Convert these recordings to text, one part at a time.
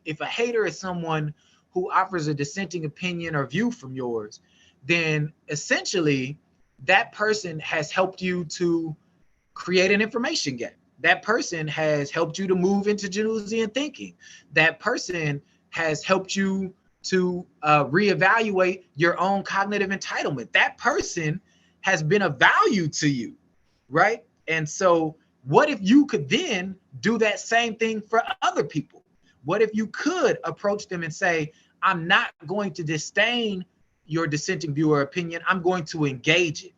if a hater is someone who offers a dissenting opinion or view from yours, then essentially that person has helped you to create an information gap. That person has helped you to move into Januzzian thinking. That person has helped you to reevaluate your own cognitive entitlement. That person has been of value to you, right? And so what if you could then do that same thing for other people? What if you could approach them and say, I'm not going to disdain your dissenting view or opinion. I'm going to engage it.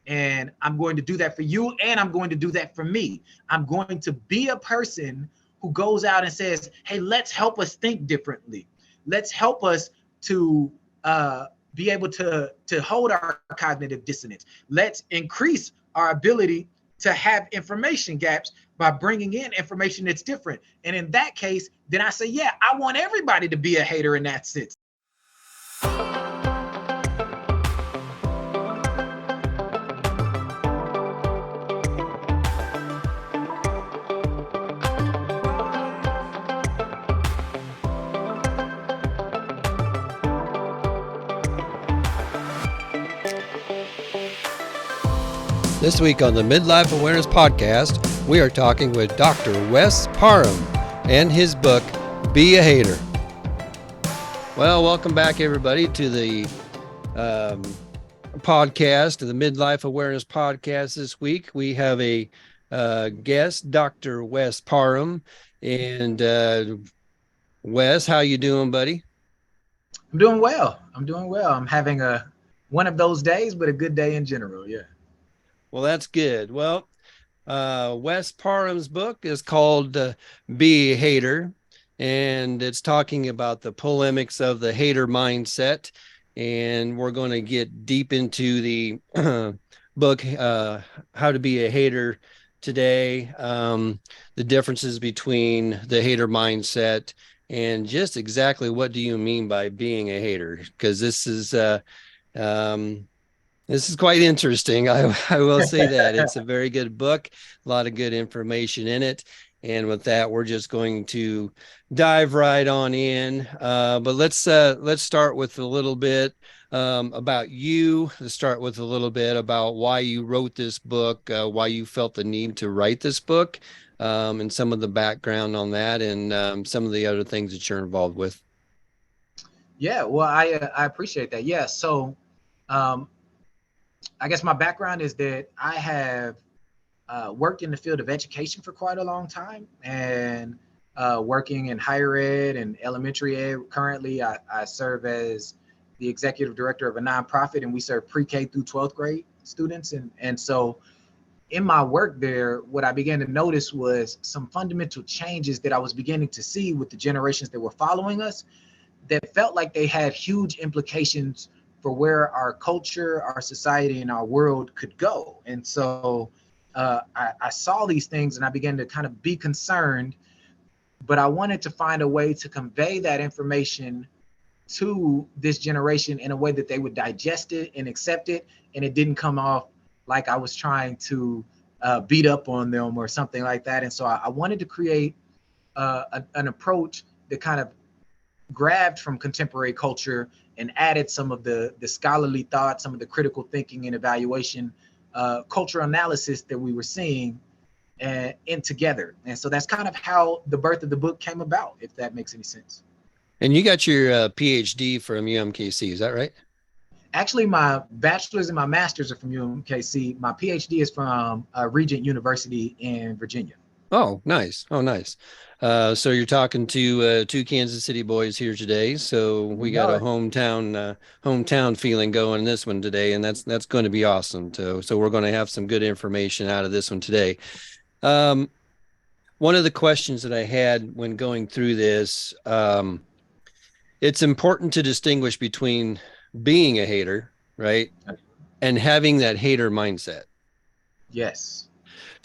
And I'm going to do that for you. And I'm going to do that for me. I'm going to be a person who goes out and says, hey, let's help us think differently. Let's help us to be able to hold our cognitive dissonance. Let's increase our ability to have information gaps by bringing in information that's different. And in that case, then I say, yeah, I want everybody to be a hater in that sense. This week on the Midlife Awareness Podcast, we are talking with Dr. Wes Parham and his book, Be a Hater. Well, welcome back, everybody, to the podcast, the Midlife Awareness Podcast. This week, we have a guest, Dr. Wes Parham. And Wes, how you doing, buddy? I'm doing well. I'm having one of those days, but a good day in general, yeah. Well, that's good. Well, Wes Parham's book is called Be a Hater, and it's talking about the polemics of the hater mindset. And we're going to get deep into the book, How to Be a Hater today, the differences between the hater mindset and just exactly what do you mean by being a hater? Because this is quite interesting. I will say that. It's a very good book, a lot of good information in it. And with that, we're just going to dive right on in. But let's start with a little bit about you. Let's start with a little bit about why you wrote this book, why you felt the need to write this book, and some of the background on that, and some of the other things that you're involved with. Yeah, well, I appreciate that. Yeah, so I guess my background is that I have worked in the field of education for quite a long time, and working in higher ed and elementary ed. Currently, I serve as the executive director of a nonprofit, and we serve pre-K through 12th grade students. And so in my work there, what I began to notice was some fundamental changes that I was beginning to see with the generations that were following us that felt like they had huge implications for where our culture, our society, and our world could go. And so I saw these things and I began to kind of be concerned, but I wanted to find a way to convey that information to this generation in a way that they would digest it and accept it, and it didn't come off like I was trying to beat up on them or something like that. And so I wanted to create an approach that kind of grabbed from contemporary culture and added some of the scholarly thought, some of the critical thinking and evaluation, cultural analysis that we were seeing in together. And so that's kind of how the birth of the book came about, if that makes any sense. And you got your PhD from UMKC, is that right? Actually, my bachelor's and my master's are from UMKC. My PhD is from Regent University in Virginia. Oh, nice. Oh, nice. So you're talking to two Kansas City boys here today. So we got a hometown feeling going in this one today, and that's going to be awesome. So we're going to have some good information out of this one today. One of the questions that I had when going through this, it's important to distinguish between being a hater, right, and having that hater mindset. Yes.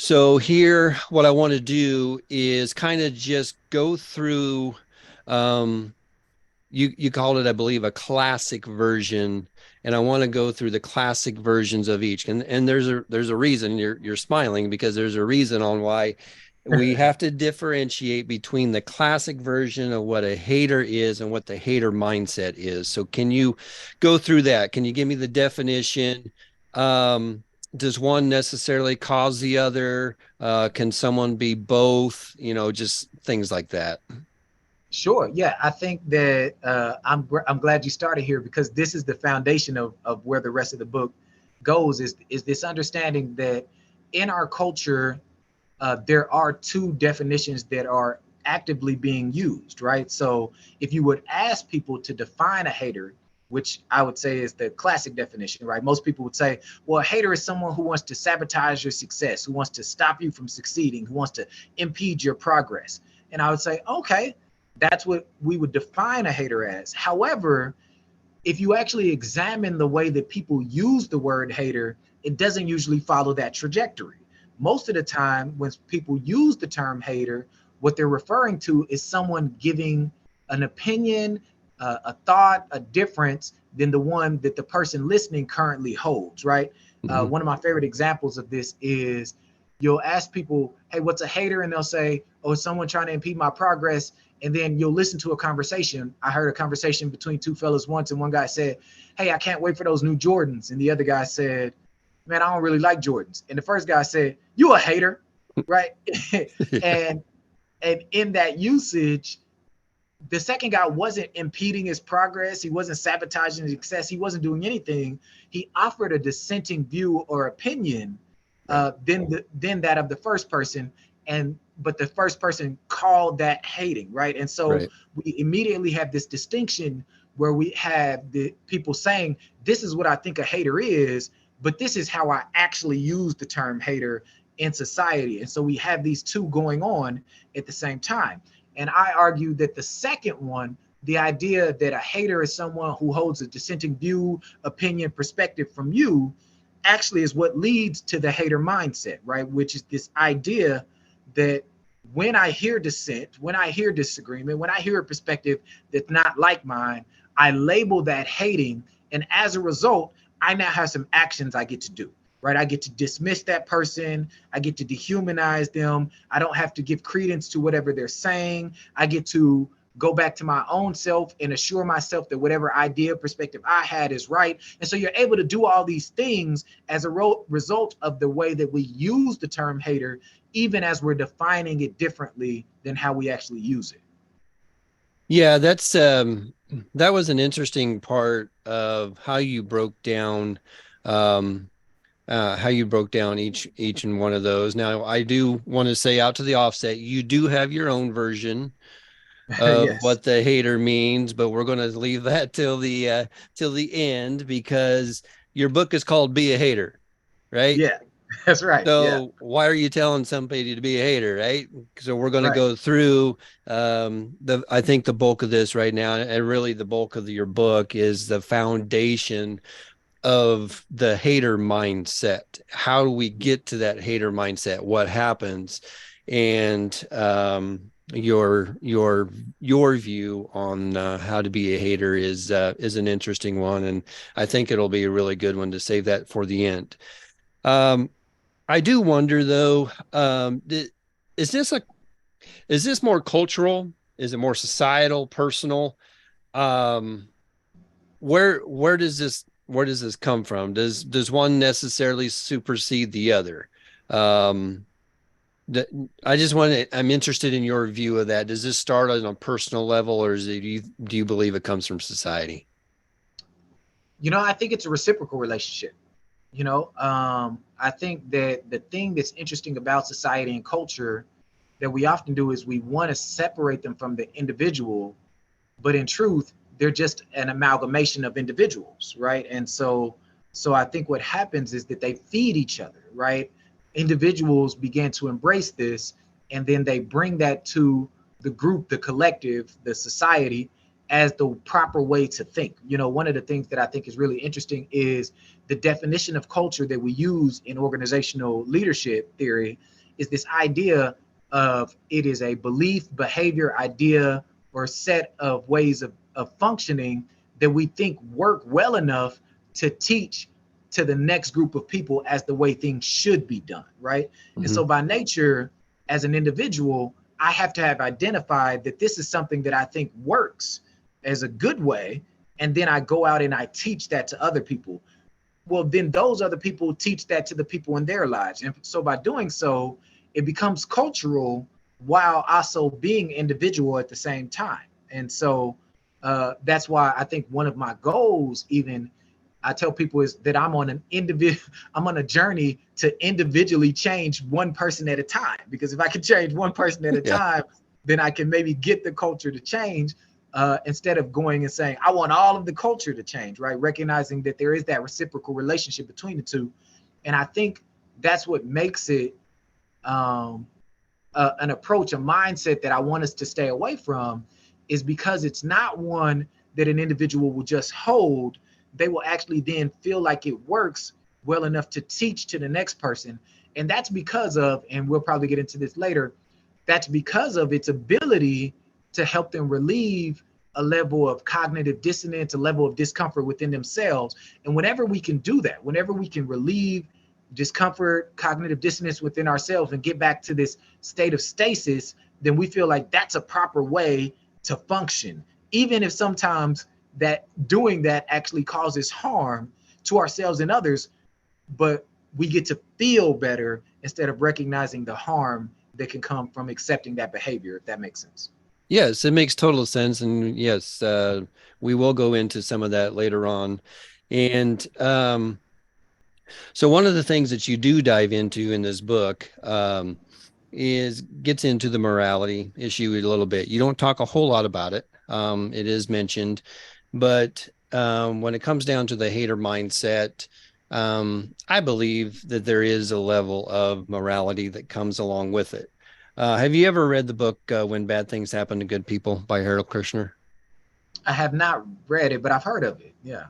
So here, what I want to do is kind of just go through, you called it, I believe, a classic version, and I want to go through the classic versions of each. And there's a reason you're smiling, because there's a reason on why we have to differentiate between the classic version of what a hater is and what the hater mindset is. So can you go through that? Can you give me the definition? Does one necessarily cause the other? Can someone be both? Just things like that. Sure. Yeah, I think that I'm glad you started here, because this is the foundation of where the rest of the book goes. Is this understanding that in our culture there are two definitions that are actively being used, right? So if you would ask people to define a hater, which I would say is the classic definition, right? Most people would say, well, a hater is someone who wants to sabotage your success, who wants to stop you from succeeding, who wants to impede your progress. And I would say, okay, that's what we would define a hater as. However, if you actually examine the way that people use the word hater, it doesn't usually follow that trajectory. Most of the time, when people use the term hater, what they're referring to is someone giving an opinion, a thought, a difference than the one that the person listening currently holds, right? Mm-hmm. One of my favorite examples of this is you'll ask people, hey, what's a hater? And they'll say, oh, it's someone trying to impede my progress. And then you'll listen to a conversation. I heard a conversation between two fellas once, and one guy said, hey, I can't wait for those new Jordans. And the other guy said, man, I don't really like Jordans. And the first guy said, you a hater, right? and and in that usage, the second guy wasn't impeding his progress. He wasn't sabotaging his success. He wasn't doing anything. He offered a dissenting view or opinion than that of the first person. But the first person called that hating, right? And so we immediately have this distinction where we have the people saying, this is what I think a hater is, but this is how I actually use the term hater in society. And so we have these two going on at the same time. And I argue that the second one, the idea that a hater is someone who holds a dissenting view, opinion, perspective from you, actually is what leads to the hater mindset, right? Which is this idea that when I hear dissent, when I hear disagreement, when I hear a perspective that's not like mine, I label that hating. And as a result, I now have some actions I get to do, right? I get to dismiss that person. I get to dehumanize them. I don't have to give credence to whatever they're saying. I get to go back to my own self and assure myself that whatever idea, perspective I had is right. And so you're able to do all these things as a result of the way that we use the term hater, even as we're defining it differently than how we actually use it. Yeah, that was an interesting part of how you broke down each and one of those. Now, I do want to say out to the offset, you do have your own version of Yes. what the hater means, but we're going to leave that till the end, because your book is called Be a Hater, right? Yeah, that's right. Yeah. So why are you telling somebody to be a hater, right? So we're going to Right. go through I think the bulk of this right now, and really the bulk of your book is the foundation of the hater mindset. How do we get to that hater mindset? What happens? And your view on how to be a hater is an interesting one, and I think it'll be a really good one to save that for the end. I do wonder though, is this a is this more cultural? Is it more societal, personal? Um, where does this come from? Does one necessarily supersede the other? Um, I just want to, I'm interested in your view of that. Does this start on a personal level, or do you believe it comes from society? I think it's a reciprocal relationship. I think that the thing that's interesting about society and culture that we often do is we want to separate them from the individual, but in truth, they're just an amalgamation of individuals, right? And so I think what happens is that they feed each other, right? Individuals begin to embrace this, and then they bring that to the group, the collective, the society, as the proper way to think. One of the things that I think is really interesting is the definition of culture that we use in organizational leadership theory is this idea of it is a belief, behavior, idea, or set of ways of functioning that we think work well enough to teach to the next group of people as the way things should be done, right? And Mm-hmm. so by nature, as an individual, I have to have identified that this is something that I think works as a good way. And then I go out and I teach that to other people. Well, then those other people teach that to the people in their lives. And so by doing so, it becomes cultural while also being individual at the same time. And so that's why I think one of my goals, even I tell people, is that I'm on a journey to individually change one person at a time. Because if I can change one person at a Yeah. time, then I can maybe get the culture to change, instead of going and saying, I want all of the culture to change, right? Recognizing that there is that reciprocal relationship between the two. And I think that's what makes it an approach, a mindset that I want us to stay away from, is because it's not one that an individual will just hold. They will actually then feel like it works well enough to teach to the next person. And that's because of, and we'll probably get into this later, that's because of its ability to help them relieve a level of cognitive dissonance, a level of discomfort within themselves. And whenever we can do that, whenever we can relieve discomfort, cognitive dissonance within ourselves and get back to this state of stasis, then we feel like that's a proper way to function. Even if sometimes that doing that actually causes harm to ourselves and others, but we get to feel better instead of recognizing the harm that can come from accepting that behavior, if that makes sense. Yes, it makes total sense. And yes, we will go into some of that later on. And so one of the things that you do dive into in this book is gets into the morality issue a little bit. You don't talk a whole lot about it. It is mentioned, but when it comes down to the hater mindset, I believe that there is a level of morality that comes along with it. Have you ever read the book When Bad Things Happen to Good People by Harold Kushner? I have not read it, but I've heard of it. Yeah.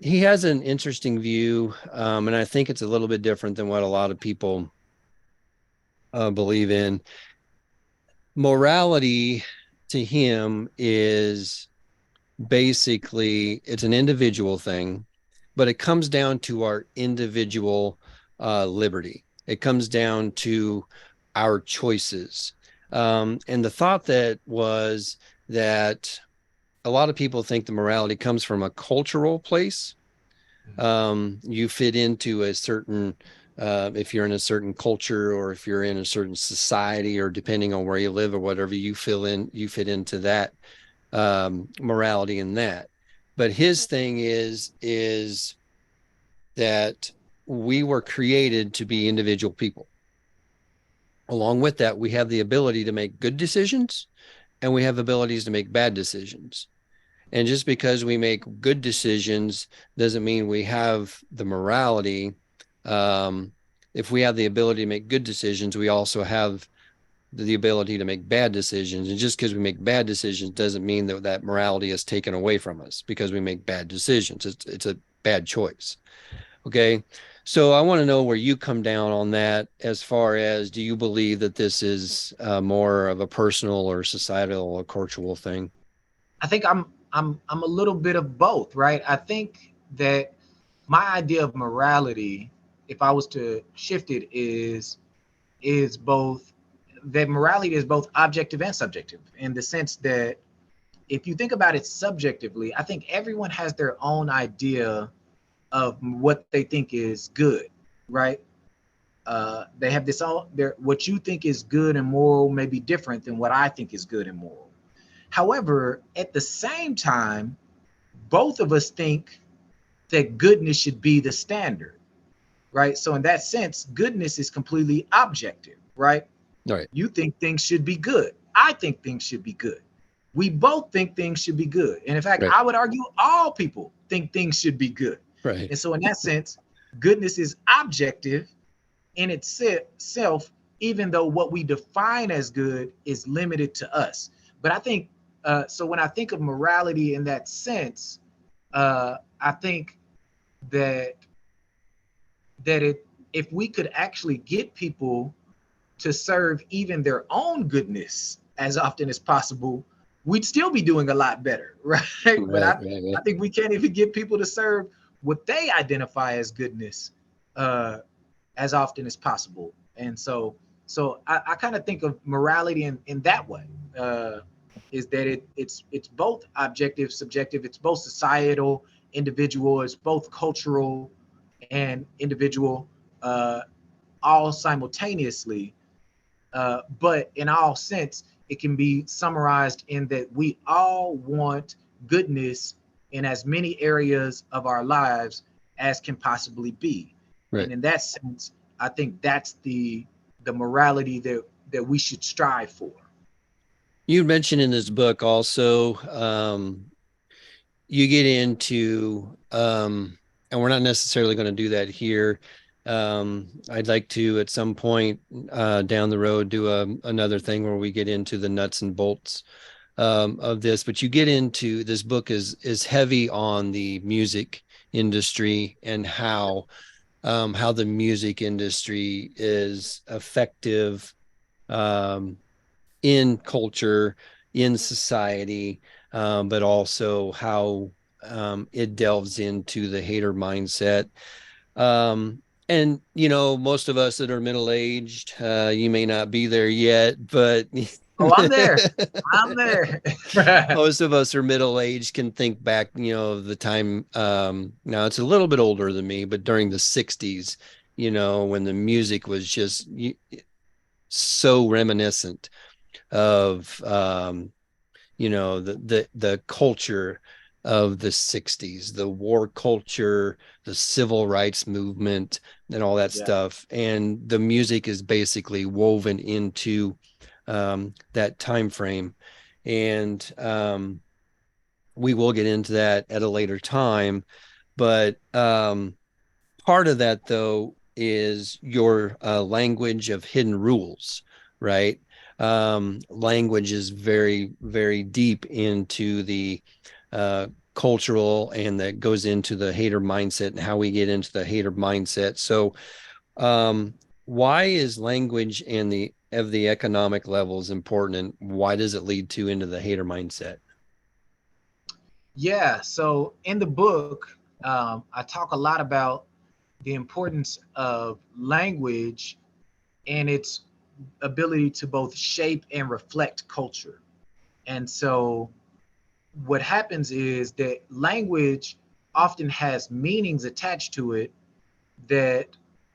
He has an interesting view, and I think it's a little bit different than what a lot of people believe in. Morality to him is basically it's an individual thing, but it comes down to our individual liberty. It comes down to our choices. And the thought that was that a lot of people think the morality comes from a cultural place. You fit into a certain if you're in a certain culture or if you're in a certain society or depending on where you live or whatever, you fit into that morality in that. But his thing is that we were created to be individual people. Along with that, we have the ability to make good decisions and we have abilities to make bad decisions. And just because we make good decisions doesn't mean we have the morality. Um, if we have the ability to make good decisions, we also have the ability to make bad decisions. And just because we make bad decisions doesn't mean that that morality is taken away from us because we make bad decisions. It's a bad choice. Okay. So I want to know where you come down on that as far as do you believe that this is more of a personal or societal or cultural thing? I think I'm a little bit of both, right? I think that my idea of morality, if I was to shift it, is both that morality is both objective and subjective, in the sense that if you think about it subjectively, I think everyone has their own idea of what they think is good, right? They have this all their what you think is good and moral may be different than what I think is good and moral. However, at the same time, both of us think that goodness should be the standard, right? So in that sense, goodness is completely objective, right? All right. You think things should be good. I think things should be good. We both think things should be good. And in fact, Right. I would argue all people think things should be good. Right. And so in that sense, goodness is objective in itself, even though what we define as good is limited to us. But I think, so when I think of morality in that sense, I think that if we could actually get people to serve even their own goodness as often as possible, we'd still be doing a lot better, right? But Right. Right. I think we can't even get people to serve what they identify as goodness as often as possible. And so So I kind of think of morality in that way, is that it's both objective, subjective, it's both societal, individual, it's both cultural and individual, uh, all simultaneously. But in all sense, it can be summarized in that we all want goodness in as many areas of our lives as can possibly be. Right. And in that sense, I think that's the morality that we should strive for. You mentioned in this book also, you get into, and we're not necessarily going to do that here. I'd like to at some point down the road do another thing where we get into the nuts and bolts of this. But you get into, this book is heavy on the music industry and how the music industry is effective in culture, in society, but also how it delves into the hater mindset. And most of us that are middle-aged, you may not be there yet, but Oh, I'm there. I'm there. most of us are middle-aged, can think back, the time, now it's a little bit older than me, but during the 60s, when the music was just so reminiscent of the culture of the 60s, the war culture, the civil rights movement, and all that Yeah. stuff. And the music is basically woven into that time frame. And we will get into that at a later time. But part of that, though, is your language of hidden rules, right? Language is very, very deep into the uh, cultural, and that goes into the hater mindset and how we get into the hater mindset. So, why is language and the economic levels important, and why does it lead to into the hater mindset? Yeah. So in the book, I talk a lot about the importance of language and its ability to both shape and reflect culture. And so what happens is that language often has meanings attached to it that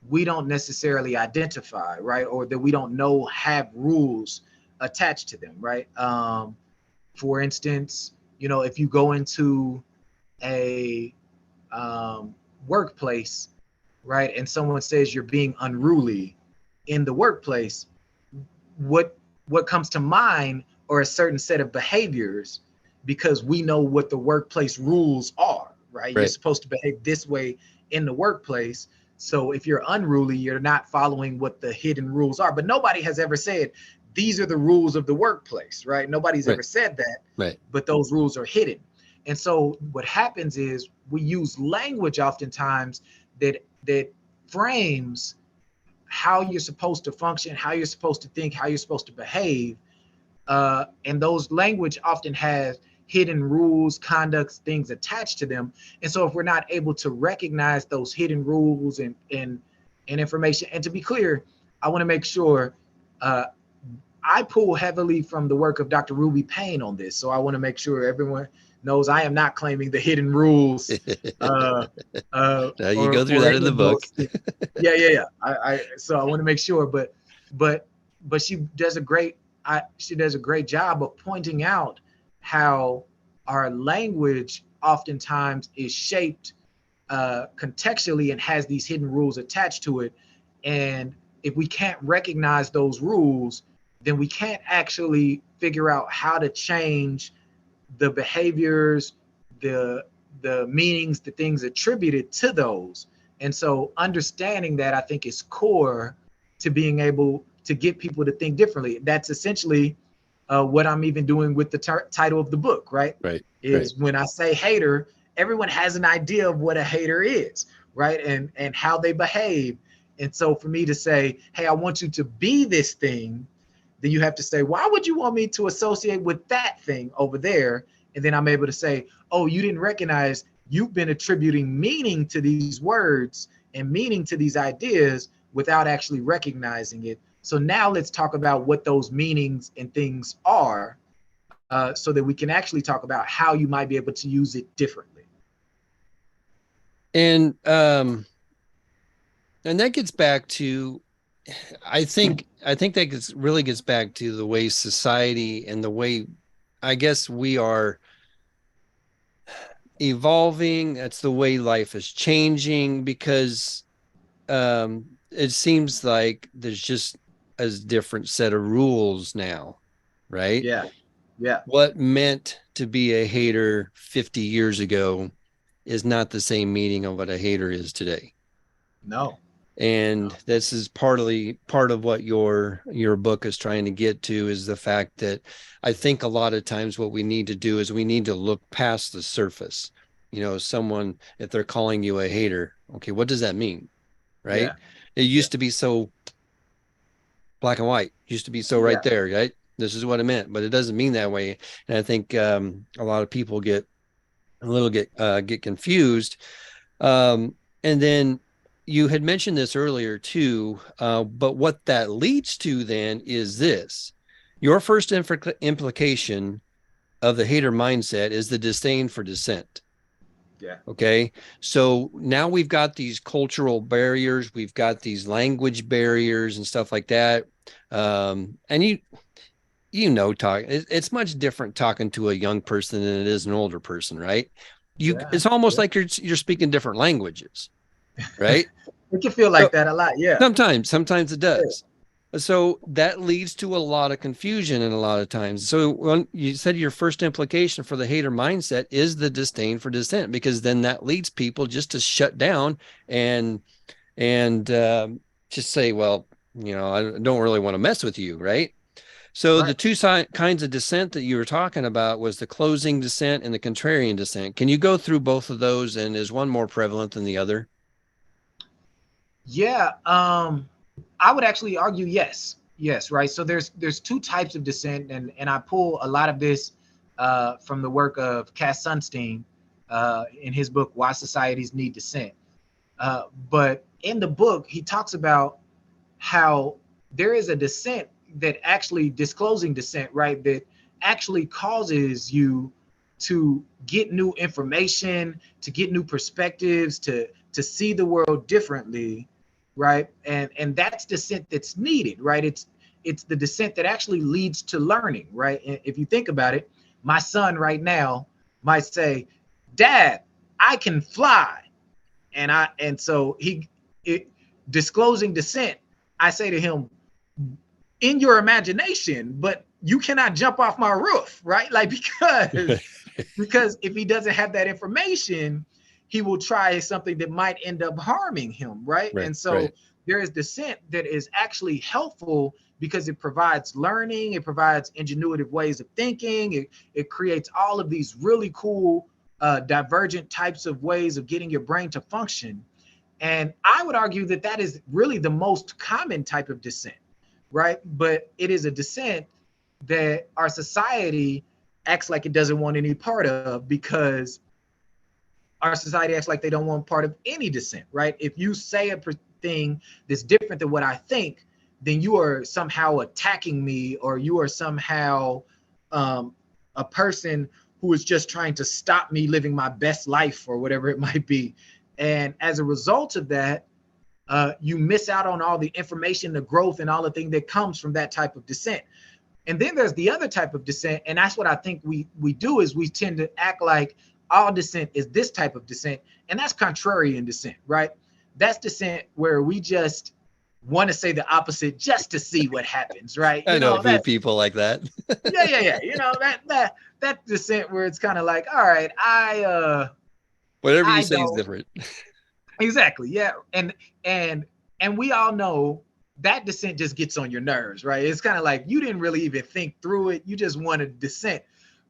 we don't necessarily identify, right? Or that we don't know have rules attached to them, right? For instance, if you go into a workplace, right, and someone says you're being unruly in the workplace, what what comes to mind are a certain set of behaviors because we know what the workplace rules are, right? You're Right. supposed to behave this way in the workplace. So if you're unruly, you're not following what the hidden rules are. But nobody has ever said these are the rules of the workplace, right? Nobody's Right. ever said that, Right. but those rules are hidden. And so what happens is we use language oftentimes that frames how you're supposed to function, how you're supposed to think, how you're supposed to behave. And those language often has hidden rules, conducts, things attached to them. And so if we're not able to recognize those hidden rules and information, and to be clear, I want to make sure uh, I pull heavily from the work of Dr. Ruby Payne on this. So I want to make sure everyone knows I am not claiming the hidden rules uh, Now you go through or that in any the of book. those. Yeah. So I want to make sure, but she does a great she does a great job of pointing out how our language oftentimes is shaped contextually and has these hidden rules attached to it. And if we can't recognize those rules, then we can't actually figure out how to change the behaviors, the the meanings, the things attributed to those. And so understanding that, I think, is core to being able to get people to think differently. That's essentially what I'm even doing with the title of the book, right? Right. Right. Is when I say hater, everyone has an idea of what a hater is, right? And how they behave. And so for me to say, hey, I want you to be this thing, then you have to say, why would you want me to associate with that thing over there? And then I'm able to say, oh, you didn't recognize you've been attributing meaning to these words and meaning to these ideas without actually recognizing it. So now let's talk about what those meanings and things are, so that we can actually talk about how you might be able to use it differently. And that gets back to, I think that really gets back to the way society and the way, I guess, we are evolving. That's the way life is changing, because it seems like there's just a different set of rules now, right? Yeah. Yeah. What meant to be a hater 50 years ago is not the same meaning of what a hater is today. No. And No. this is partly part of what your book is trying to get to, is the fact that I think a lot of times what we need to do is we need to look past the surface. Someone, if they're calling you a hater, okay, what does that mean? Right? Yeah. It Yeah. used to be so black and white, used to be so right Yeah. there, right? This is what it meant, but it doesn't mean that way. And I think a lot of people get confused. And then you had mentioned this earlier too, but what that leads to then is this: your first implication of the hater mindset is the disdain for dissent. Yeah. Okay. So now we've got these cultural barriers, we've got these language barriers and stuff like that. And it's much different talking to a young person than it is an older person, right? Yeah. It's almost Yeah. like you're speaking different languages, right? It can feel So like that a lot. Yeah. sometimes it Yeah. does. So that leads to a lot of confusion and a lot of times. So when you said your first implication for the hater mindset is the disdain for dissent, because then that leads people just to shut down and just say, well, I don't really want to mess with you, right? So the Right. two kinds of dissent that you were talking about was the closing dissent and the contrarian dissent. Can you go through both of those, and is one more prevalent than the other? Yeah. I would actually argue yes. Yes. Right. So there's two types of dissent, and I pull a lot of this from the work of Cass Sunstein in his book Why Societies Need Dissent. But in the book, he talks about how there is a dissent that actually disclosing dissent, right? That actually causes you to get new information, to get new perspectives, to see the world differently, right? And that's dissent that's needed, right? It's the dissent that actually leads to learning, right? And if you think about it, my son right now might say, "Dad, I can fly," and so disclosing dissent, I say to him, in your imagination, but you cannot jump off my roof, right? Like, because if he doesn't have that information, he will try something that might end up harming him, right? Right, And so right. there is dissent that is actually helpful because it provides learning, it provides ingenuitive ways of thinking, it creates all of these really cool divergent types of ways of getting your brain to function. And I would argue that that is really the most common type of dissent, right? But it is a dissent that our society acts like it doesn't want any part of, because our society acts like they don't want part of any dissent, right? If you say a thing that's different than what I think, then you are somehow attacking me, or you are somehow a person who is just trying to stop me living my best life, or whatever it might be. And as a result of that, you miss out on all the information, the growth, and all the thing that comes from that type of dissent. And then there's the other type of dissent, and that's what I think we do, is we tend to act like all dissent is this type of dissent, and that's contrarian dissent, right? That's dissent where we just want to say the opposite just to see what happens, right? I know a few people like that. Yeah. That dissent where it's kind of like, all right, Whatever you I say is don't. different. Exactly. Yeah. And we all know that dissent just gets on your nerves, right? It's kind of like you didn't really even think through it. You just wanted dissent.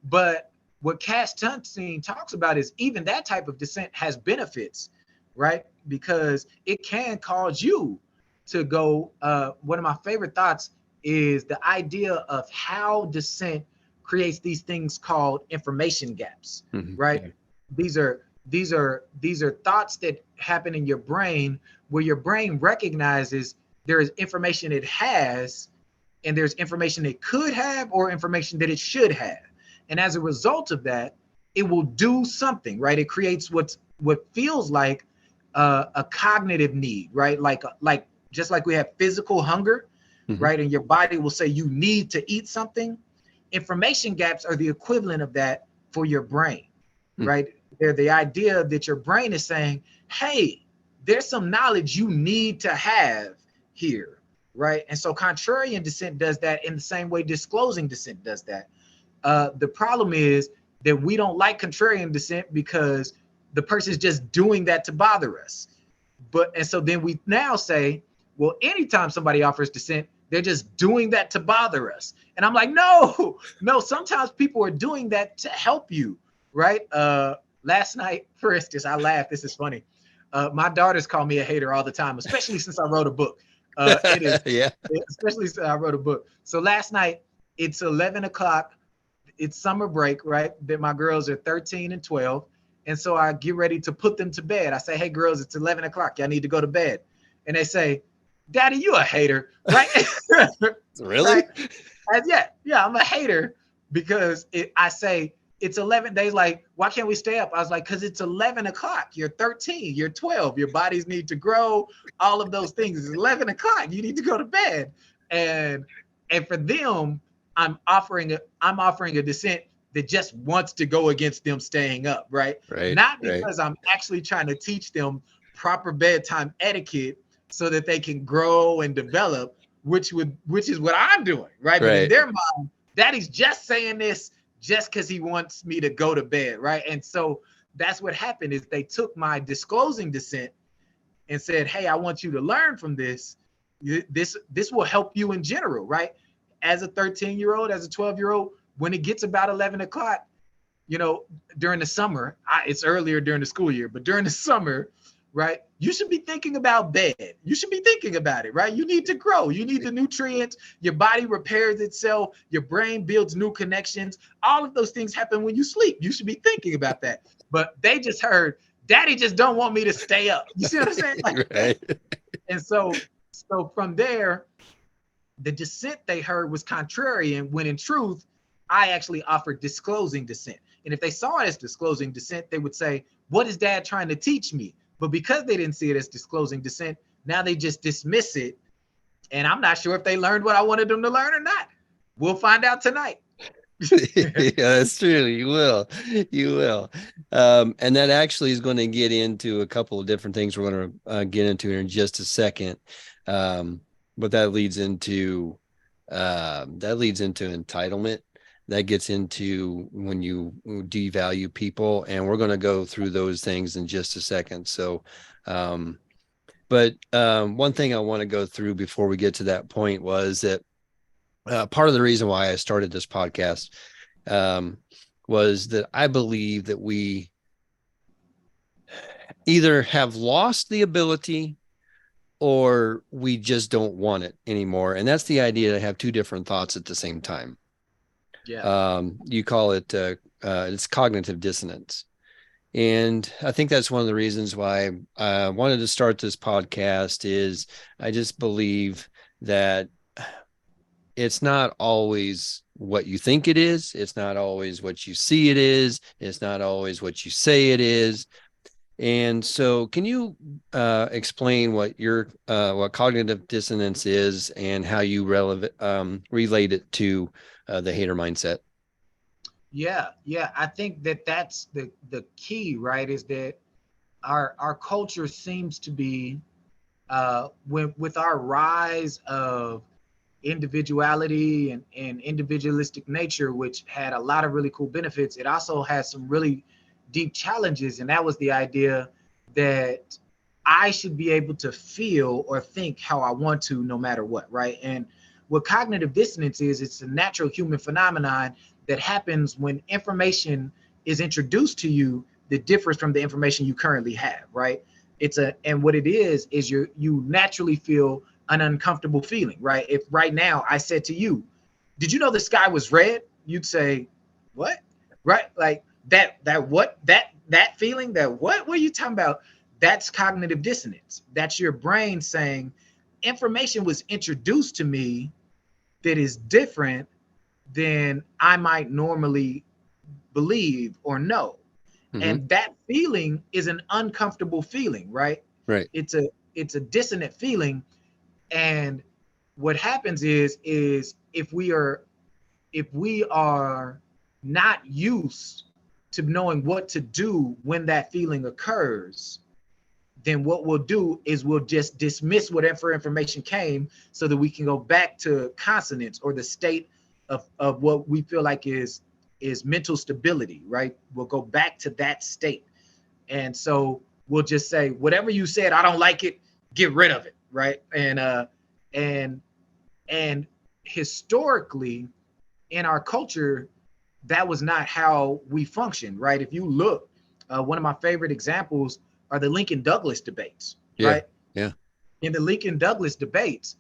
But what Cass Sunstein talks about is even that type of dissent has benefits, right? Because it can cause you to go. One of my favorite thoughts is the idea of how dissent creates these things called information gaps, Mm-hmm. right? Yeah. These are thoughts that happen in your brain where your brain recognizes there is information it has, and there's information it could have, or information that it should have. And as a result of that, it will do something, right? It creates what feels like a cognitive need, right? Like just like we have physical hunger, right? And your body will say you need to eat something. Information gaps are the equivalent of that for your brain, right? They're the idea that your brain is saying, hey, there's some knowledge you need to have here, right? And so contrarian dissent does that in the same way disclosing dissent does that. The problem is that we don't like contrarian dissent because the person's just doing that to bother us. And so then we now say, well, anytime somebody offers dissent, they're just doing that to bother us. And I'm like, no, sometimes people are doing that to help you, right? Last night, for instance, I laughed. This is funny. My daughters call me a hater all the time, especially since I wrote a book. Especially since I wrote a book. So last night, it's 11 o'clock. It's summer break, right? That my girls are 13 and 12. And so I get ready to put them to bed. I say, hey, girls, it's 11 o'clock. Y'all need to go to bed. And they say, Daddy, you a hater, right? Really? Right? Yeah, I'm a hater because I say it's 11 days. Like, why can't we stay up? I was like, because it's 11 o'clock. You're 13, you're 12. Your bodies need to grow. All of those things. It's 11 o'clock. You need to go to bed. And for them, I'm offering a dissent that just wants to go against them staying up, right? Not because I'm actually trying to teach them proper bedtime etiquette so that they can grow and develop, which is what I'm doing, right? But in their mind, Daddy's just saying this just because he wants me to go to bed, right? And so that's what happened is they took my disclosing dissent and said, hey, I want you to learn from this. This will help you in general, right? As a 13-year-old, as a 12-year-old, when it gets about 11 o'clock, during the summer, it's earlier during the school year, but during the summer, right, you should be thinking about bed. You should be thinking about it, right? You need to grow. You need the nutrients. Your body repairs itself. Your brain builds new connections. All of those things happen when you sleep. You should be thinking about that. But they just heard, Daddy just don't want me to stay up. You see what I'm saying? Like, and so from there, the dissent they heard was contrarian, when in truth, I actually offered disclosing dissent. And if they saw it as disclosing dissent, they would say, what is Dad trying to teach me? But because they didn't see it as disclosing dissent, now they just dismiss it. And I'm not sure if they learned what I wanted them to learn or not. We'll find out tonight. Yeah, that's true. You will. And that actually is going to get into a couple of different things we're going to get into in just a second. But that leads into entitlement. That gets into when you devalue people, and we're going to go through those things in just a second. So, but one thing I want to go through before we get to that point was that part of the reason why I started this podcast was that I believe that we either have lost the ability or we just don't want it anymore. And that's the idea to have two different thoughts at the same time. Yeah. You call it, it's cognitive dissonance. And I think that's one of the reasons why I wanted to start this podcast is I just believe that it's not always what you think it is. It's not always what you see it is. It's not always what you say it is. And so can you explain what what cognitive dissonance is and how you relate it to the hater mindset? Yeah. I think that's the key, right? Is that our culture seems to be with our rise of individuality and individualistic nature, which had a lot of really cool benefits. It also has some really deep challenges, and that was the idea that I should be able to feel or think how I want to, no matter what, right? And what cognitive dissonance is, it's a natural human phenomenon that happens when information is introduced to you that differs from the information you currently have, right? And what it is you naturally feel an uncomfortable feeling, right? If right now I said to you, did you know the sky was red? You'd say, what? Right? Like that feeling, that what are you talking about? That's cognitive dissonance. That's your brain saying, information was introduced to me that is different than I might normally believe or know. And that feeling is an uncomfortable feeling, right? Right. It's a dissonant feeling. And what happens is if we are not used to knowing what to do when that feeling occurs, then what we'll do is we'll just dismiss whatever information came so that we can go back to consonance or the state of what we feel like is mental stability, right? We'll go back to that state. And so we'll just say, whatever you said, I don't like it, get rid of it, right? And historically in our culture, that was not how we functioned, right? If you look, one of my favorite examples are the Lincoln Douglas debates, right? Yeah. In the Lincoln Douglas debates,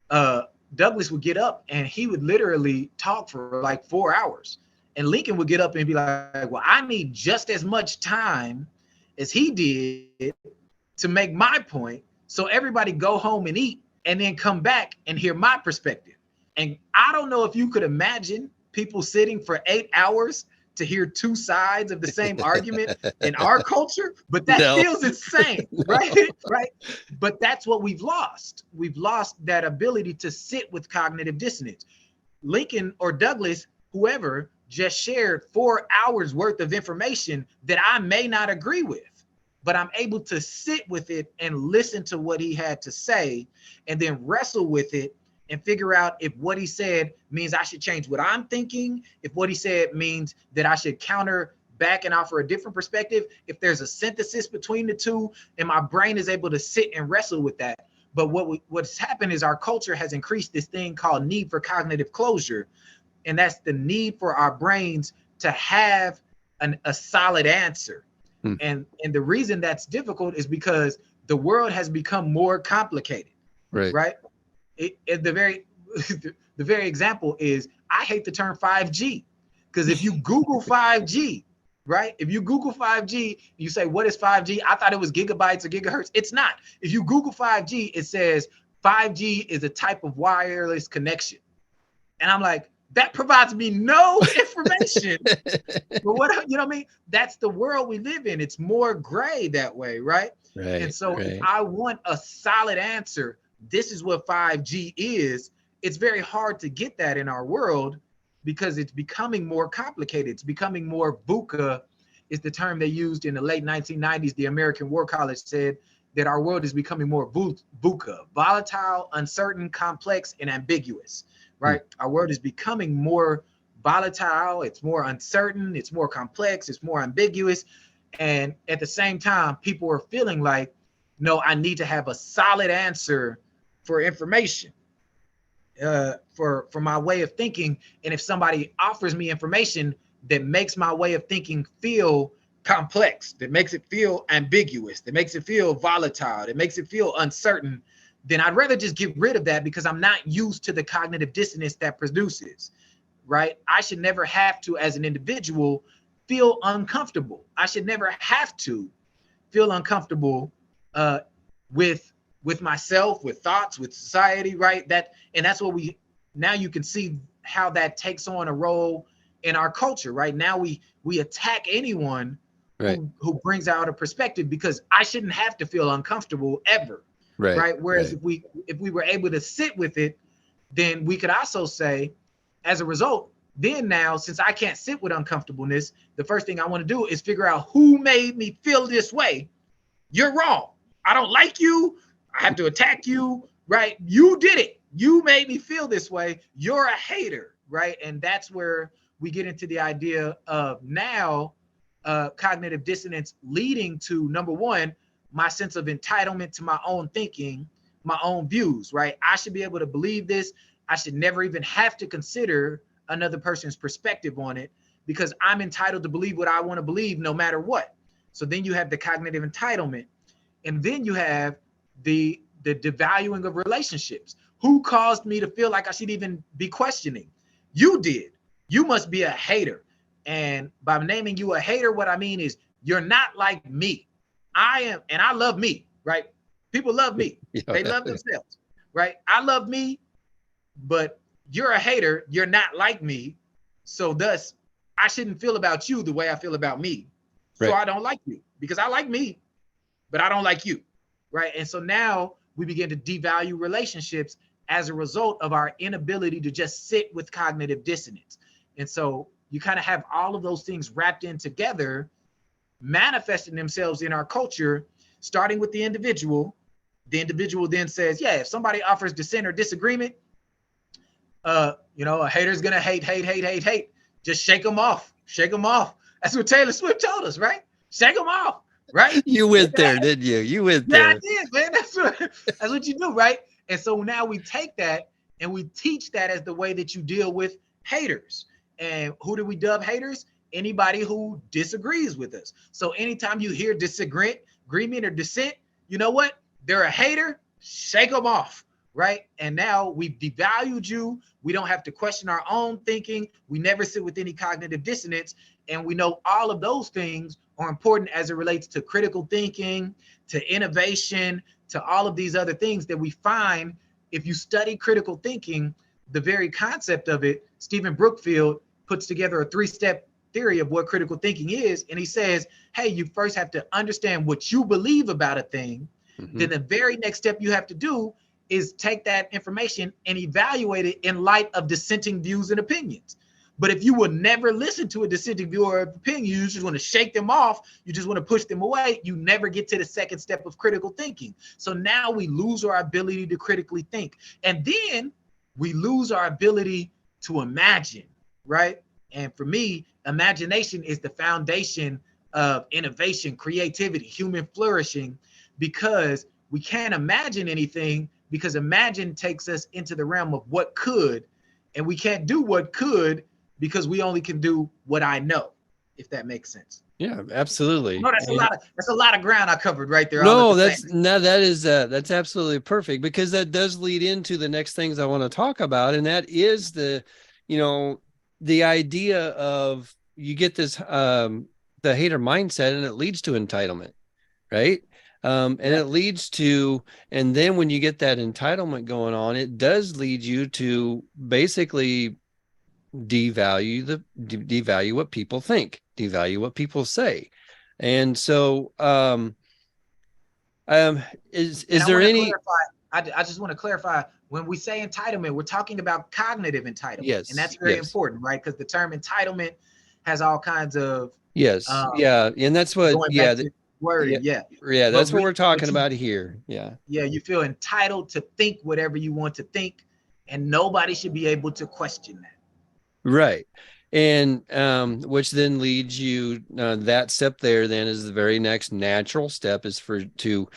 Douglas would get up and he would literally talk for like 4 hours. And Lincoln would get up and be like, well, I need just as much time as he did to make my point. So everybody go home and eat and then come back and hear my perspective. And I don't know if you could imagine people sitting for 8 hours to hear two sides of the same argument in our culture, but that feels insane, right? Right. But that's what we've lost. We've lost that ability to sit with cognitive dissonance. Lincoln or Douglas, whoever, just shared 4 hours worth of information that I may not agree with, but I'm able to sit with it and listen to what he had to say and then wrestle with it and figure out if what he said means I should change what I'm thinking, if what he said means that I should counter back and offer a different perspective, if there's a synthesis between the two, and my brain is able to sit and wrestle with that. But what's happened is our culture has increased this thing called need for cognitive closure. And that's the need for our brains to have a solid answer. And the reason that's difficult is because the world has become more complicated, right? The very example is, I hate the term 5G, because if you Google 5G, right? If you Google 5G, you say, what is 5G? I thought it was gigabytes or gigahertz. It's not. If you Google 5G, it says 5G is a type of wireless connection. And I'm like, that provides me no information. But what, you know what I mean? That's the world we live in. It's more gray that way, right? And so if I want a solid answer, this is what 5G is, it's very hard to get that in our world because it's becoming more complicated. It's becoming more VUCA is the term they used in the late 1990s. The American War College said that our world is becoming more VUCA, volatile, uncertain, complex, and ambiguous, right? Our world is becoming more volatile, it's more uncertain, it's more complex, it's more ambiguous. And at the same time, people are feeling like, no, I need to have a solid answer for information, for my way of thinking. And if somebody offers me information that makes my way of thinking feel complex, that makes it feel ambiguous, that makes it feel volatile, that makes it feel uncertain, then I'd rather just get rid of that because I'm not used to the cognitive dissonance that produces, right? I should never have to, as an individual, feel uncomfortable. I should never have to feel uncomfortable with myself, with thoughts, with society, right? That's what now you can see how that takes on a role in our culture, right? Now we attack anyone who brings out a perspective because I shouldn't have to feel uncomfortable ever, right? Whereas if we were able to sit with it, then we could also say, as a result, then now, since I can't sit with uncomfortableness, the first thing I want to do is figure out who made me feel this way. You're wrong. I don't like you. I have to attack you, right? You did it. You made me feel this way. You're a hater, right? And that's where we get into the idea of now cognitive dissonance leading to, number one, my sense of entitlement to my own thinking, my own views, right? I should be able to believe this. I should never even have to consider another person's perspective on it because I'm entitled to believe what I want to believe no matter what. So then you have the cognitive entitlement. And then you have the devaluing of relationships. Who caused me to feel like I should even be questioning? You did. You must be a hater. And by naming you a hater, what I mean is you're not like me. I am, and I love me, right? People love me. They love themselves, right? I love me, but you're a hater. You're not like me. So thus, I shouldn't feel about you the way I feel about me. So Right. I don't like you because I like me, but I don't like you, right? And so now we begin to devalue relationships as a result of our inability to just sit with cognitive dissonance. And so you kind of have all of those things wrapped in together, manifesting themselves in our culture, starting with the individual. The individual then says, yeah, if somebody offers dissent or disagreement, a hater's gonna hate. Just shake them off. Shake them off. That's what Taylor Swift told us, right? Shake them off, right? You went there, didn't you? You went there. Yeah, I did, man. That's what you do, right? And so now we take that and we teach that as the way that you deal with haters. And who do we dub haters? Anybody who disagrees with us. So anytime you hear disagreement or dissent, you know what? They're a hater. Shake them off, right? And now we've devalued you. We don't have to question our own thinking. We never sit with any cognitive dissonance. And we know all of those things are important as it relates to critical thinking, to innovation, to all of these other things that we find. If you study critical thinking, the very concept of it, Stephen Brookfield puts together a 3-step theory of what critical thinking is. And he says, hey, you first have to understand what you believe about a thing. Mm-hmm. Then the very next step you have to do is take that information and evaluate it in light of dissenting views and opinions. But if you will never listen to a dissenting view or opinion, you just want to shake them off, you just want to push them away, you never get to the second step of critical thinking. So now we lose our ability to critically think. And then we lose our ability to imagine, right? And for me, imagination is the foundation of innovation, creativity, human flourishing, because we can't imagine anything, because imagine takes us into the realm of what could, and we can't do what could because we only can do what I know, if that makes sense. Yeah, absolutely. No, that's a lot of ground I covered right there. No, that's absolutely perfect, because that does lead into the next things I want to talk about, and that is the idea of, you get this the hater mindset, and it leads to entitlement, right? And it leads to, and then when you get that entitlement going on, it does lead you to basically devalue what people think, devalue what people say. And so is there any I just want to clarify, when we say entitlement, we're talking about cognitive entitlement. Yes, and that's very important, right? Because the term entitlement has all kinds of and that's what wording. That's what we're talking about here. You feel entitled to think whatever you want to think, and nobody should be able to question that. Right. And which then leads you, that step there then is the very next natural step, is to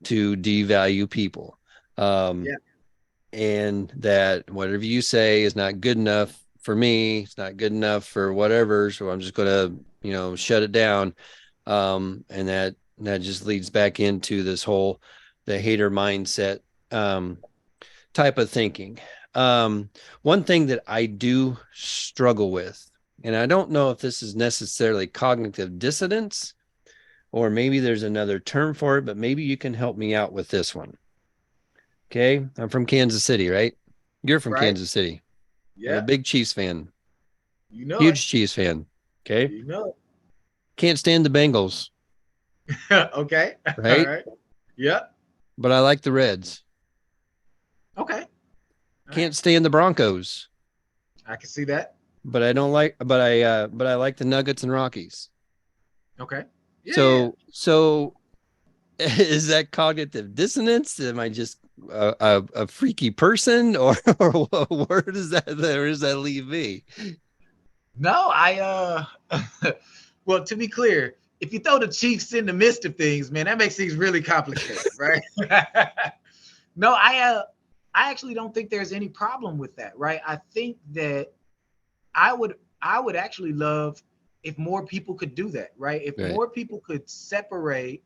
devalue people. And that whatever you say is not good enough for me, it's not good enough for whatever, so I'm just going to shut it down. And that just leads back into this whole the hater mindset type of thinking. One thing that I do struggle with, and I don't know if this is necessarily cognitive dissonance, or maybe there's another term for it, but maybe you can help me out with this one. Okay, I'm from Kansas City, right? You're from Kansas City. Yeah. I'm a big Chiefs fan. Huge Chiefs fan. Okay. Can't stand the Bengals. Okay. Right? All right. Yeah. But I like the Reds. Okay. Can't stand the Broncos. I can see that. But I like the Nuggets and Rockies. Okay. Yeah. So is that cognitive dissonance? Am I just a freaky person, or where does that leave me? No, well, to be clear, if you throw the Chiefs in the midst of things, man, that makes things really complicated, right? No, I actually don't think there's any problem with that, right? I think that I would actually love if more people could do that, right? If more people could separate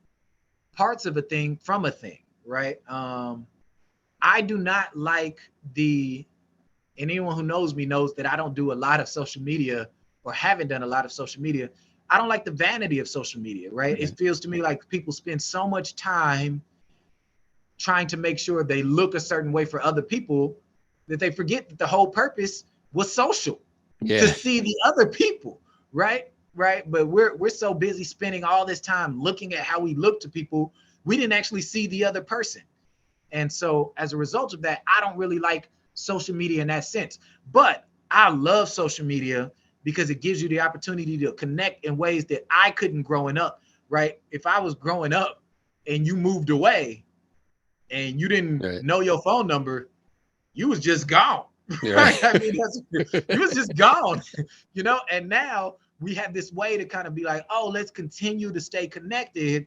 parts of a thing from a thing, right? I do not like and anyone who knows me knows that I don't do a lot of social media, or haven't done a lot of social media. I don't like the vanity of social media, right? It feels to me like people spend so much time trying to make sure they look a certain way for other people, that they forget that the whole purpose was social, to see the other people, right? Right. But we're so busy spending all this time looking at how we look to people, we didn't actually see the other person. And so as a result of that, I don't really like social media in that sense. But I love social media because it gives you the opportunity to connect in ways that I couldn't growing up, right? If I was growing up and you moved away and you didn't know your phone number, you was just gone. Right? I mean, you was just gone, you know. And now we have this way to kind of be like, oh, let's continue to stay connected.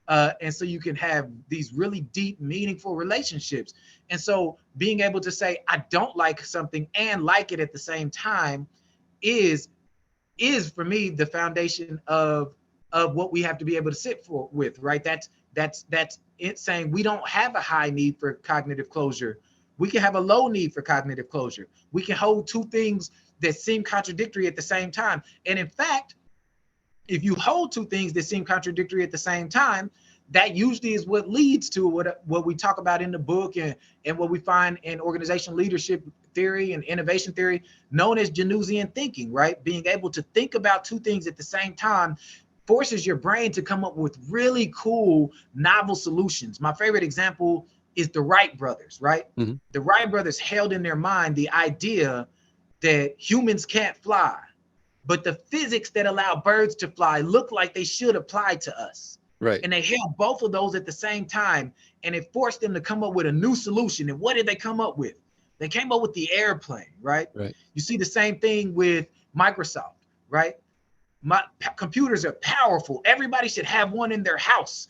And so you can have these really deep, meaningful relationships. And so being able to say, I don't like something and like it at the same time is for me the foundation of what we have to be able to sit for with, right? That's it, saying we don't have a high need for cognitive closure. We can have a low need for cognitive closure. We can hold two things that seem contradictory at the same time. And in fact, if you hold two things that seem contradictory at the same time, that usually is what leads to what we talk about in the book, and what we find in organizational leadership theory and innovation theory, known as Janusian thinking, right? Being able to think about two things at the same time forces your brain to come up with really cool, novel solutions. My favorite example is the Wright brothers, right? Mm-hmm. The Wright brothers held in their mind the idea that humans can't fly, but the physics that allow birds to fly look like they should apply to us. Right. And they held both of those at the same time, and it forced them to come up with a new solution. And what did they come up with? They came up with the airplane, right? Right. You see the same thing with Microsoft, right? Computers are powerful. Everybody should have one in their house,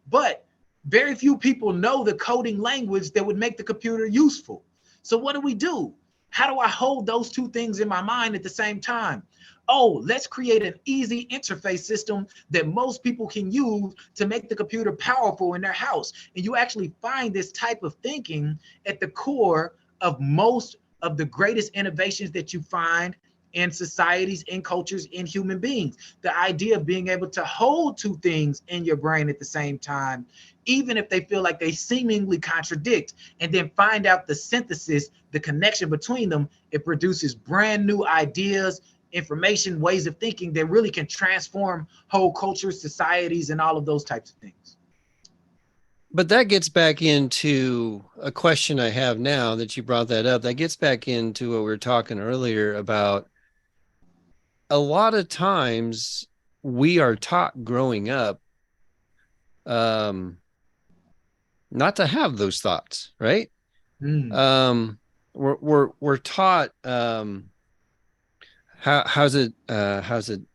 but very few people know the coding language that would make the computer useful. So what do? How do I hold those two things in my mind at the same time? Oh, let's create an easy interface system that most people can use to make the computer powerful in their house. And you actually find this type of thinking at the core of most of the greatest innovations that you find in societies, in cultures, in human beings. The idea of being able to hold two things in your brain at the same time, even if they feel like they seemingly contradict, and then find out the synthesis, the connection between them, it produces brand new ideas, information, ways of thinking that really can transform whole cultures, societies, and all of those types of things. But that gets back into a question I have now that you brought that up. That gets back into what we were talking earlier about. A lot of times we are taught growing up not to have those thoughts, right? We're taught how's it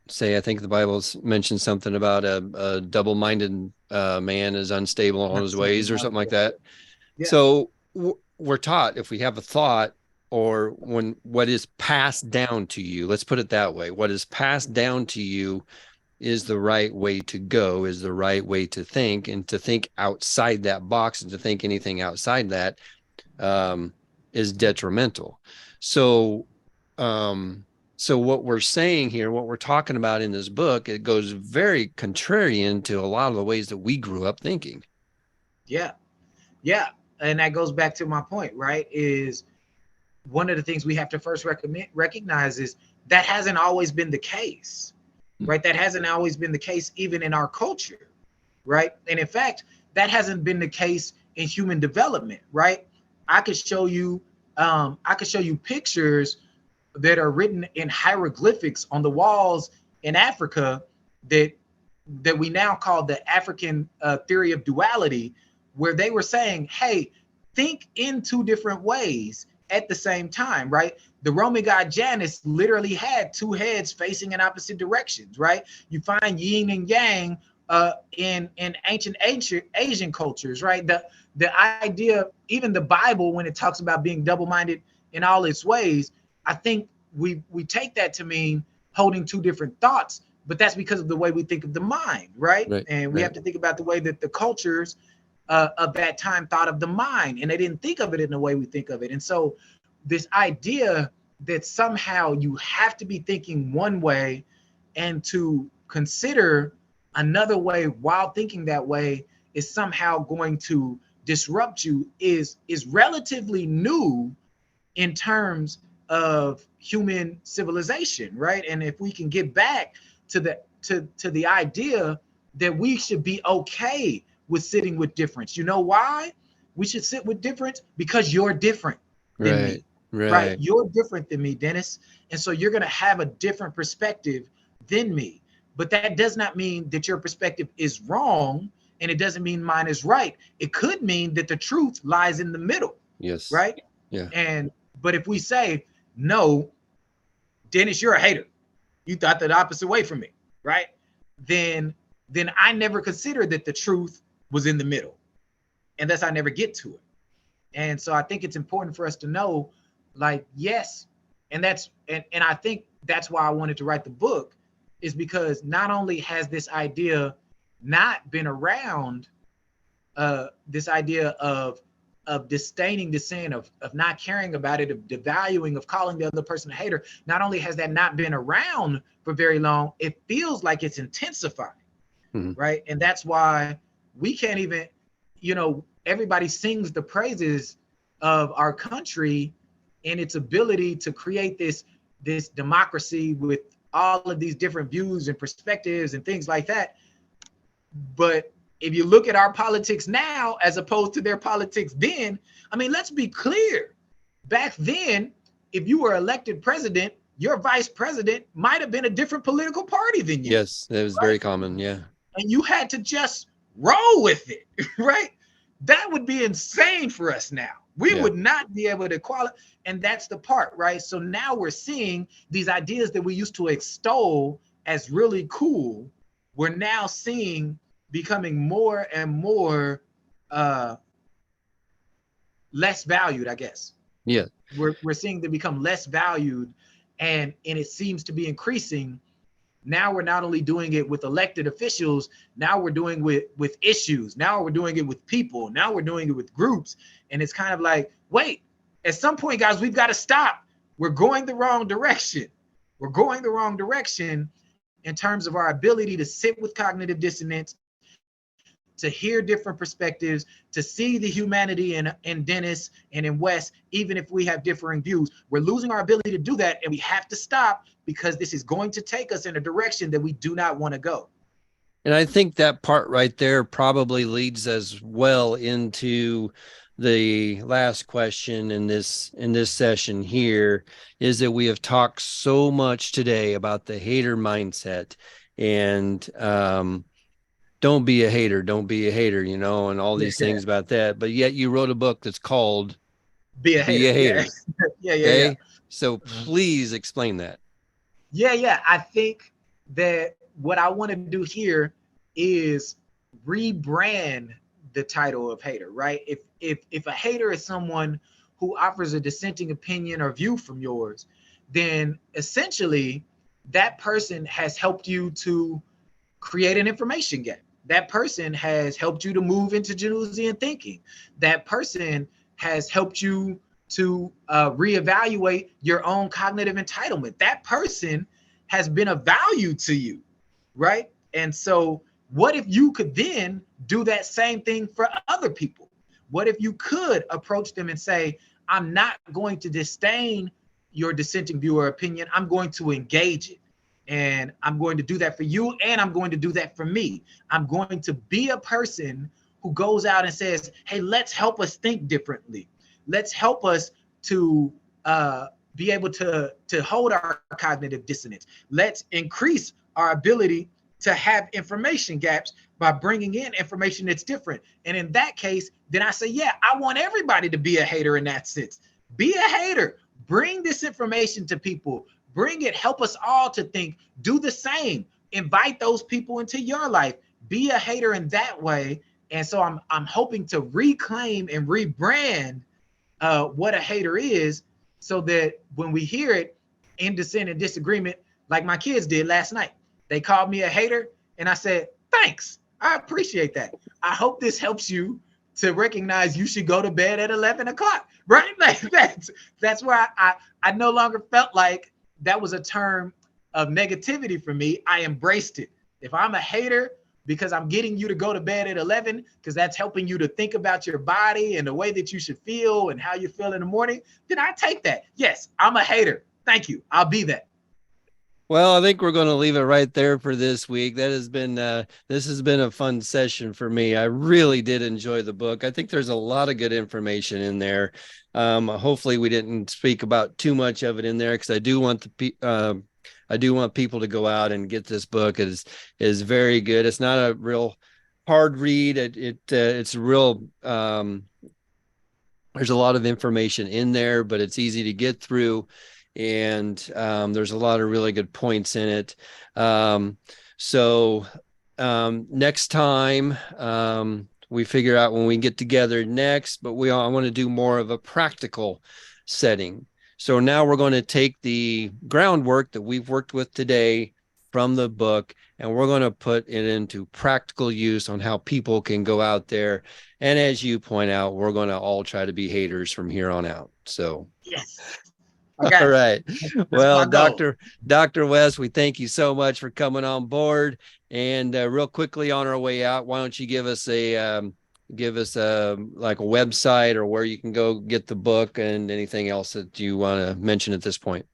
say? I think the Bible's mentioned something about a double-minded man is unstable in all his ways, or something like that. Yeah. So we're taught, if we have a thought, or when what is passed down to you, let's put it that way, what is passed down to you is the right way to go, is the right way to think, and to think outside that box, and to think anything outside that is detrimental. So what we're saying here, what we're talking about in this book, it goes very contrarian to a lot of the ways that we grew up thinking. Yeah. And that goes back to my point, right? Is one of the things we have to first recognize is that hasn't always been the case, right? That hasn't always been the case even in our culture, right? And in fact, that hasn't been the case in human development, right? I could show you pictures that are written in hieroglyphics on the walls in Africa that we now call the African theory of duality, where they were saying, hey, think in two different ways at the same time, right? The Roman god Janus literally had two heads facing in opposite directions, right? You find yin and yang in ancient Asian cultures, right? The idea, even the Bible, when it talks about being double-minded in all its ways, I think we take that to mean holding two different thoughts, but that's because of the way we think of the mind, right? And we have to think about the way that the cultures of that time thought of the mind, and they didn't think of it in the way we think of it. And so this idea that somehow you have to be thinking one way and to consider another way while thinking that way is somehow going to disrupt you is relatively new in terms of human civilization, right? And if we can get back to the idea that we should be okay with sitting with difference. You know why we should sit with difference? Because you're different than me, right? You're different than me, Dennis. And so you're going to have a different perspective than me. But that does not mean that your perspective is wrong, and it doesn't mean mine is right. It could mean that the truth lies in the middle. Yes. Right. Yeah. But if we say, no, Dennis, you're a hater, you thought the opposite way from me, right? Then I never considered that the truth was in the middle, and thus I never get to it. And so I think it's important for us to know, like, yes, and I think that's why I wanted to write the book, is because not only has this idea not been around, this idea of disdaining dissent, of not caring about it, of devaluing, of calling the other person a hater, not only has that not been around for very long, it feels like it's intensifying, right? And that's why we can't even, everybody sings the praises of our country and its ability to create this democracy with all of these different views and perspectives and things like that. But if you look at our politics now as opposed to their politics then, I mean, let's be clear. Back then, if you were elected president, your vice president might have been a different political party than you. Yes, that was very common. Yeah. And you had to just roll with it, right? That would be insane for us now. We would not be able to qualify. And that's the part, right? So now we're seeing these ideas that we used to extol as really cool. We're now seeing becoming more and more less valued, I guess. Yeah. We're seeing them become less valued, and it seems to be increasing. Now we're not only doing it with elected officials, now we're doing with issues. Now we're doing it with people. Now we're doing it with groups. And it's kind of like, wait, at some point, guys, we've got to stop. We're going the wrong direction. We're going the wrong direction in terms of our ability to sit with cognitive dissonance, to hear different perspectives, to see the humanity in Dennis and in Wes, even if we have differing views. We're losing our ability to do that, and we have to stop, because this is going to take us in a direction that we do not want to go. And I think that part right there probably leads us well into the last question in this session here, is that we have talked so much today about the hater mindset, and don't be a hater, and all these things about that. But yet you wrote a book that's called Be a Hater. Yeah. So please explain that. Yeah. I think that what I want to do here is rebrand the title of hater, right? If a hater is someone who offers a dissenting opinion or view from yours, then essentially that person has helped you to create an information gap. That person has helped you to move into Januszian thinking. That person has helped you to reevaluate your own cognitive entitlement. That person has been of value to you, right? And so what if you could then do that same thing for other people? What if you could approach them and say, I'm not going to disdain your dissenting view or opinion. I'm going to engage it. And I'm going to do that for you, and I'm going to do that for me. I'm going to be a person who goes out and says, hey, let's help us think differently. Let's help us to be able to hold our cognitive dissonance. Let's increase our ability to have information gaps by bringing in information that's different. And in that case, then I say, yeah, I want everybody to be a hater in that sense. Be a hater. Bring this information to people. Bring it. Help us all to think. Do the same. Invite those people into your life. Be a hater in that way. And so I'm hoping to reclaim and rebrand what a hater is, so that when we hear it in dissent and disagreement, like my kids did last night, they called me a hater, and I said, thanks. I appreciate that. I hope this helps you to recognize you should go to bed at 11 o'clock, right? Like that's where I no longer felt like that was a term of negativity for me. I embraced it. If I'm a hater, because I'm getting you to go to bed at 11 because that's helping you to think about your body and the way that you should feel and how you feel in the morning, then I take that. Yes, I'm a hater. Thank you. I'll be that. Well, I think we're going to leave it right there for this week. That has been this has been a fun session for me. I really did enjoy the book. I think there's a lot of good information in there. Hopefully, we didn't speak about too much of it in there because I do want people to go out and get this book. It is very good. It's not a real hard read. It's real. There's a lot of information in there, but it's easy to get through. And there's a lot of really good points in it. So next time we figure out when we get together next, but I want to do more of a practical setting. So now we're going to take the groundwork that we've worked with today from the book, and we're going to put it into practical use on how people can go out there. And as you point out, we're going to all try to be haters from here on out. So yes. Okay. All right. Well, Dr. Wes, we thank you so much for coming on board. And real quickly on our way out, why don't you give us a like a website or where you can go get the book and anything else that you want to mention at this point?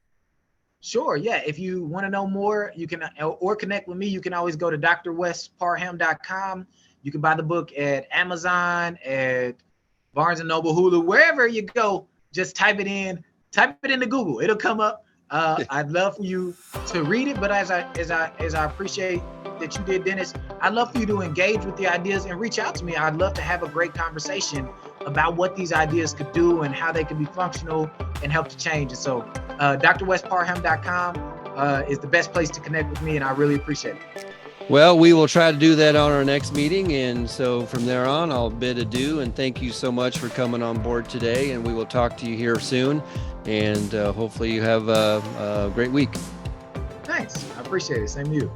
Sure. Yeah. If you want to know more, you can or connect with me. You can always go to drwesparham.com. You can buy the book at Amazon, at Barnes and Noble, Hulu, wherever you go. Just type it into Google. It'll come up. I'd love for you to read it, but as I appreciate that you did, Dennis, I'd love for you to engage with the ideas and reach out to me. I'd love to have a great conversation about what these ideas could do and how they could be functional and help to change. And so drwesparham.com is the best place to connect with me, and I really appreciate it. Well, we will try to do that on our next meeting. And so from there on, I'll bid adieu and thank you so much for coming on board today. And we will talk to you here soon. And hopefully you have a great week. Thanks. I appreciate it. Same to you.